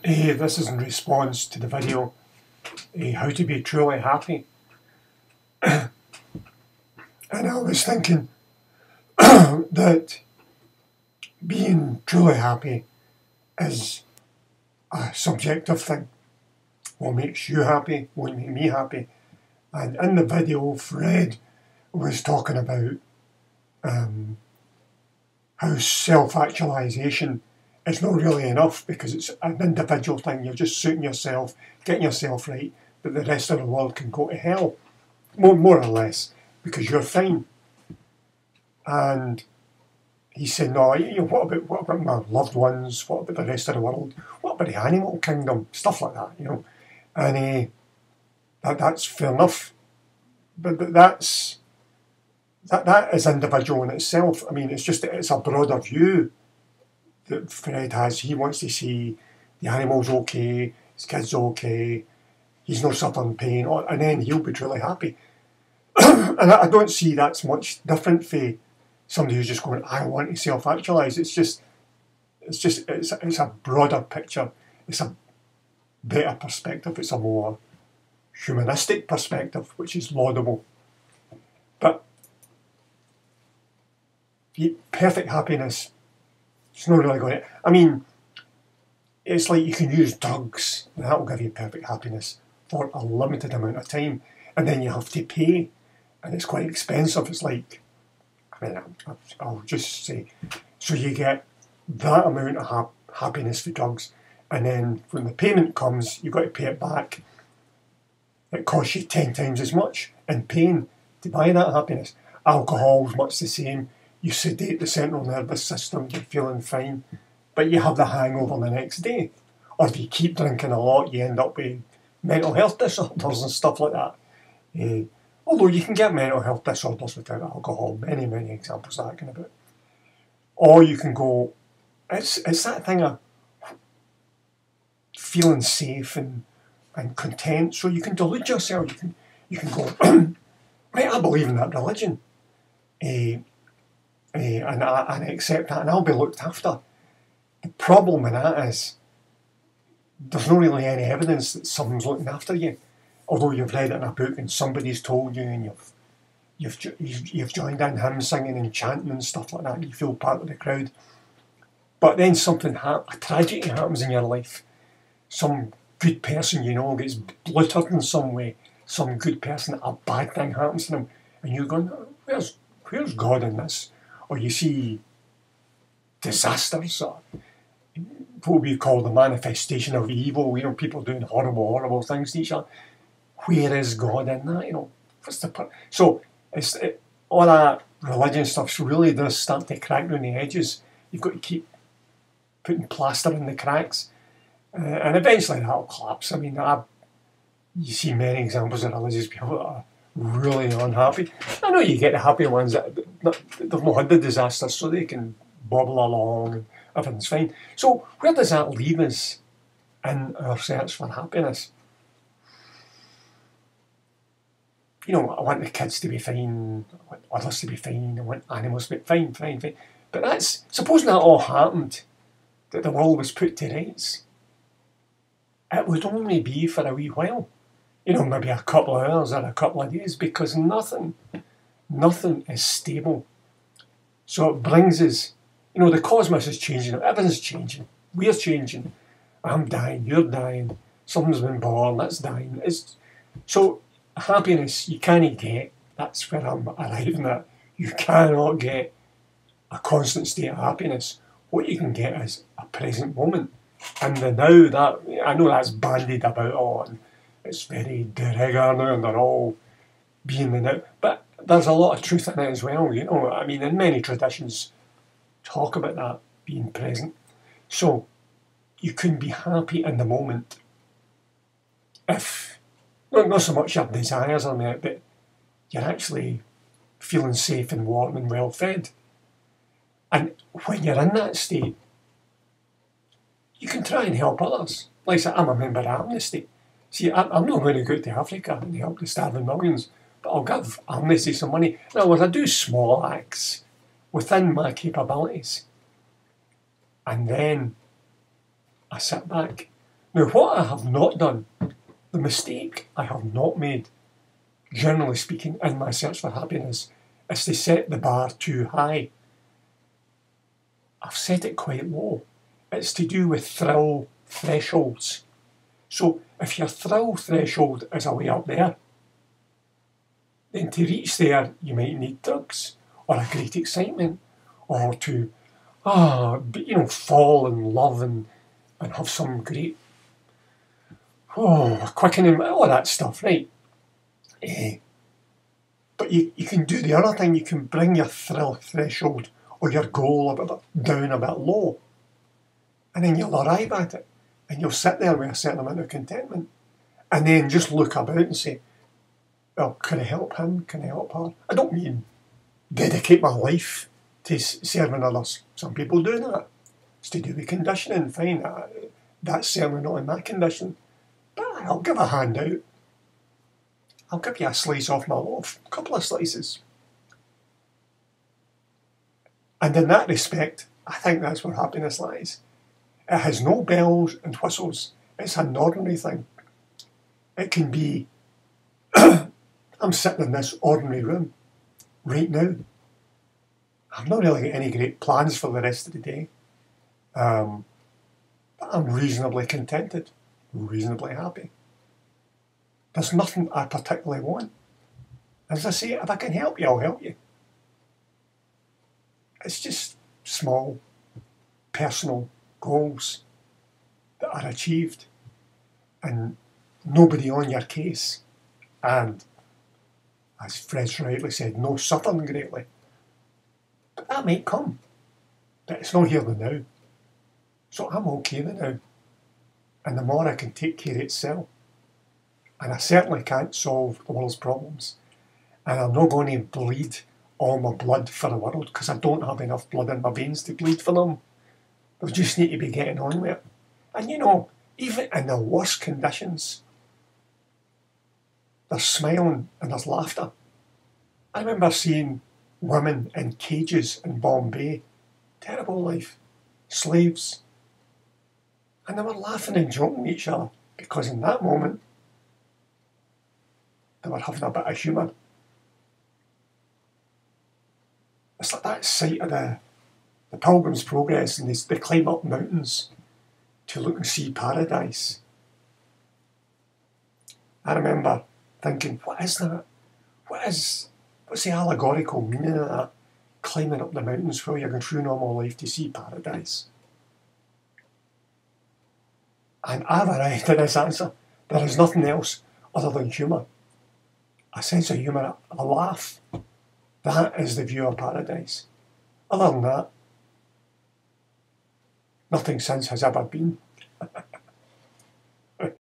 This is in response to the video, How to Be Truly Happy. And I was thinking that being truly happy is a subjective thing. What makes you happy won't make me happy. And in the video, Fred was talking about how self-actualization is not really enough because it's an individual thing. You're just suiting yourself, getting yourself right, but the rest of the world can go to hell, more or less, because you're fine. And he said, no, what about my loved ones? What about the rest of the world? What about the animal kingdom? Stuff like that, And that's fair enough. But that is individual in itself. I mean, it's a broader view that Fred has. He wants to see the animals okay, his kids okay, he's not suffering pain, and then he'll be truly happy. And I don't see that's much different for somebody who's just going, I want to self-actualise. It's a broader picture. It's a better perspective. It's a more humanistic perspective, which is laudable. But perfect happiness, it's not really going to... I mean, it's like you can use drugs, and that will give you perfect happiness for a limited amount of time, and then you have to pay, and it's quite expensive. It's like, I mean, I'll just say, so you get that amount of happiness for drugs, and then when the payment comes, you've got to pay it back. It costs you 10 times as much in pain to buy that happiness. Alcohol's much the same. You sedate the central nervous system, you're feeling fine, but you have the hangover the next day. Or if you keep drinking a lot, you end up with mental health disorders and stuff like that. Although you can get mental health disorders without alcohol, many examples that I can about. Or you can go, it's that thing of feeling safe and content, so you can delude yourself. You can go, right, I believe in that religion, and I accept that, and I'll be looked after. The problem with that is there's not really any evidence that someone's looking after you, although you've read it in a book and somebody's told you, and you've joined in hymn singing and chanting and stuff like that, and you feel part of the crowd. But then a tragedy happens in your life. Some good person gets bluttered in some way. Some good person, a bad thing happens to them, and you're going, where's God in this? Or you see disasters, or what we call the manifestation of evil, people doing horrible things to each other. Where is God in that? What's the point? So all that religion stuff really does start to crack around the edges. You've got to keep putting plaster in the cracks, and eventually that'll collapse. I mean, you see many examples of religious people that are really unhappy. I know you get the happy ones that they've not had the disasters, so they can bobble along and everything's fine. So where does that leave us in our search for happiness? I want the kids to be fine, I want others to be fine, I want animals to be fine. But supposing that all happened, that the world was put to rights, it would only be for a wee while. Maybe a couple of hours or a couple of days, because nothing is stable. So it brings us, the cosmos is changing, everything's changing, we're changing. I'm dying, you're dying, someone's been born, that's dying. So happiness you can't get. That's where I'm arriving at. You cannot get a constant state of happiness. What you can get is a present moment. And the now, that I know that's bandied about all, and it's very de rigueur now, and they're all being the now. But there's a lot of truth in it as well, I mean, and many traditions talk about that, being present. So you can be happy in the moment if, not so much your desires are met, but you're actually feeling safe and warm and well fed. And when you're in that state, you can try and help others. Like I said, I'm a member of Amnesty. See, I'm not going to go to Africa and help the starving millions, but I'll give Amnesty some money. In other words, I do small acts within my capabilities. And then I sit back Now, what I have not done, the mistake I have not made, generally speaking, in my search for happiness, is to set the bar too high. I've set it quite low. It's to do with thrill thresholds. So if your thrill threshold is a way up there, then to reach there you might need drugs or a great excitement or to fall in love and have some great quickening, all that stuff, right? But you can do the other thing. You can bring your thrill threshold or your goal down a bit low, and then you'll arrive at it, and you'll sit there with a certain amount of contentment, and then just look about and say, well, can I help him? Can I help her? I don't mean dedicate my life to serving others. Some people do that. It's to do with conditioning. Fine, that's certainly not in my condition. But I'll give a hand out. I'll give you a slice off my loaf, a couple of slices. And in that respect, I think that's where happiness lies. It has no bells and whistles. It's an ordinary thing. It can be, I'm sitting in this ordinary room right now. I've not really got any great plans for the rest of the day. But I'm reasonably contented, reasonably happy. There's nothing I particularly want. As I say, if I can help you, I'll help you. It's just small, personal goals that are achieved and nobody on your case. And, as Fred's rightly said, no suffering greatly. But that might come. But it's not here and now. So I'm okay the now. And the more I can take care of itself. And I certainly can't solve the world's problems. And I'm not going to bleed all my blood for the world because I don't have enough blood in my veins to bleed for them. We just need to be getting on with it. And even in the worst conditions, there's smiling and there's laughter. I remember seeing women in cages in Bombay. Terrible life. Slaves. And they were laughing and joking with each other because in that moment, they were having a bit of humour. It's like that sight of the Pilgrim's Progress and they climb up mountains to look and see paradise. I remember thinking, what is that? What's the allegorical meaning of that? Climbing up the mountains while you're going through normal life to see paradise. And I've arrived at this answer. There is nothing else other than humour. A sense of humour, a laugh. That is the view of paradise. Other than that, nothing since has ever been.